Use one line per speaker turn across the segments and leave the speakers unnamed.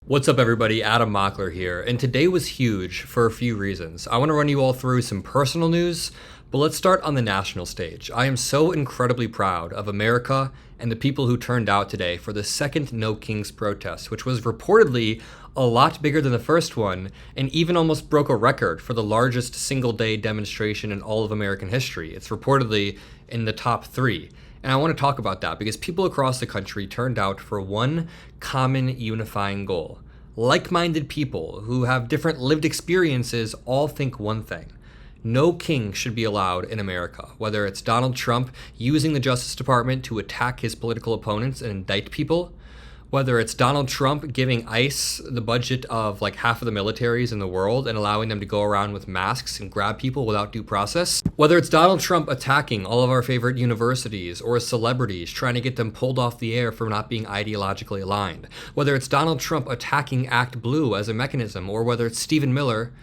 What's up everybody, Adam Mockler here, and today was huge for a few reasons. I want to run you all through some personal news, but let's start on the national stage. I am so incredibly proud of America and the people who turned out today for the second No Kings protest, which was reportedly a lot bigger than the first one, and even almost broke a record for the largest single-day demonstration in all of American history. It's reportedly in the top 3. And I want to talk about that because people across the country turned out for one common unifying goal. Like-minded people who have different lived experiences all think one thing. No king should be allowed in America, whether it's Donald Trump using the Justice Department to attack his political opponents and indict people, whether it's Donald Trump giving ICE the budget of like half of the militaries in the world and allowing them to go around with masks and grab people without due process, whether it's Donald Trump attacking all of our favorite universities or celebrities, trying to get them pulled off the air for not being ideologically aligned, whether it's Donald Trump attacking Act Blue as a mechanism, or whether it's Stephen Miller,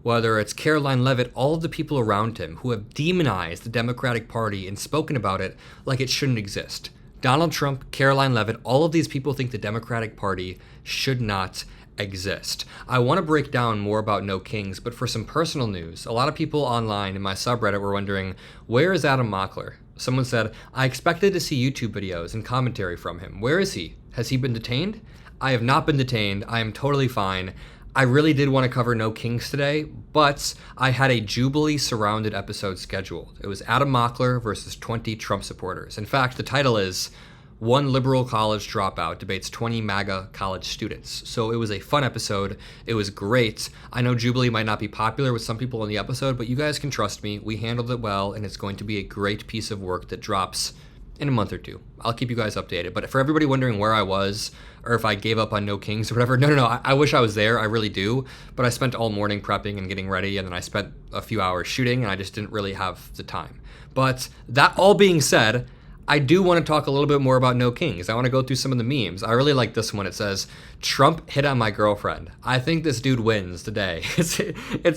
whether it's Caroline Leavitt, all of the people around him who have demonized the Democratic Party and spoken about it like it shouldn't exist. Donald Trump, Caroline Leavitt, all of these people think the Democratic Party should not exist. I want to break down more about No Kings, but for some personal news, a lot of people online in my subreddit were wondering, where is Adam Mockler? Someone said, I expected to see YouTube videos and commentary from him. Where is he? Has he been detained? I have not been detained. I am totally fine. I really did want to cover No Kings today, but I had a Jubilee-surrounded episode scheduled. It was Adam Mockler versus 20 Trump supporters. In fact, the title is One Liberal College Dropout Debates 20 MAGA College Students. So it was a fun episode. It was great. I know Jubilee might not be popular with some people in the episode, but you guys can trust me. We handled it well, and it's going to be a great piece of work that drops in a month or two. I'll keep you guys updated. But for everybody wondering where I was, or if I gave up on No Kings or whatever, no. I wish I was there. I really do. But I spent all morning prepping and getting ready, and then I spent a few hours shooting, and I just didn't really have the time. But that all being said, I do want to talk a little bit more about No Kings. I want to go through some of the memes. I really like this one. It says, Trump hit on my girlfriend. I think this dude wins today. It's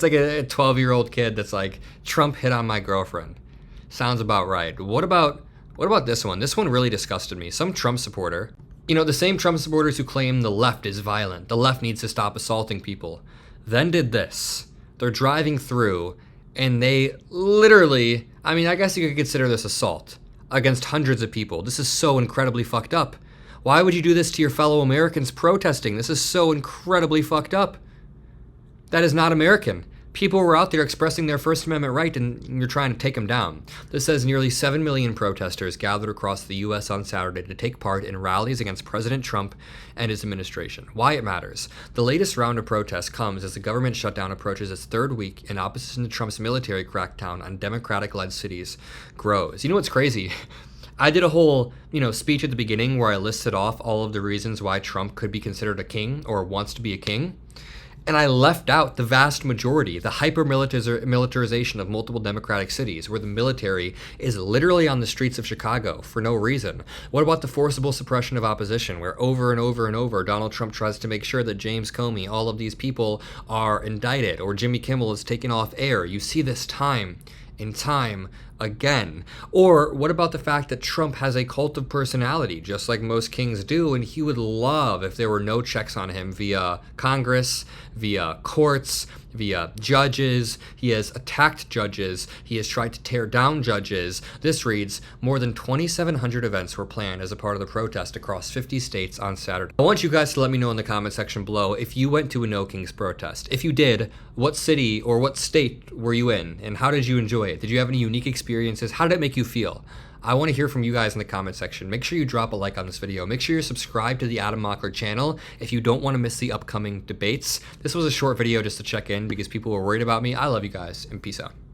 like a 12-year-old kid that's like, Trump hit on my girlfriend. Sounds about right. What about this one? This one really disgusted me. Some Trump supporter, the same Trump supporters who claim the left is violent, the left needs to stop assaulting people, then did this. They're driving through and they literally, I guess you could consider this assault against hundreds of people. This is so incredibly fucked up. Why would you do this to your fellow Americans protesting? This is so incredibly fucked up. That is not American. People were out there expressing their First Amendment right, and you're trying to take them down. This says nearly 7 million protesters gathered across the U.S. on Saturday to take part in rallies against President Trump and his administration. Why it matters. The latest round of protests comes as the government shutdown approaches its third week and opposition to Trump's military crackdown on Democratic-led cities grows. You know what's crazy? I did a whole, speech at the beginning where I listed off all of the reasons why Trump could be considered a king or wants to be a king. And I left out the vast majority, the hyper-militarization of multiple Democratic cities, where the military is literally on the streets of Chicago for no reason. What about the forcible suppression of opposition, where over and over and over Donald Trump tries to make sure that James Comey, all of these people are indicted, or Jimmy Kimmel is taken off air? You see this time and time again. Or what about the fact that Trump has a cult of personality, just like most kings do, and he would love if there were no checks on him via Congress, via courts, via judges. He has attacked judges. He has tried to tear down judges. This reads, more than 2,700 events were planned as a part of the protest across 50 states on Saturday. I want you guys to let me know in the comment section below if you went to a No Kings protest. If you did, what city or what state were you in, and how did you enjoy it? Did you have any unique experiences? How did it make you feel? I want to hear from you guys in the comment section. Make sure you drop a like on this video. Make sure you're subscribed to the Adam Mockler channel if you don't want to miss the upcoming debates. This was a short video just to check in because people were worried about me. I love you guys, and peace out.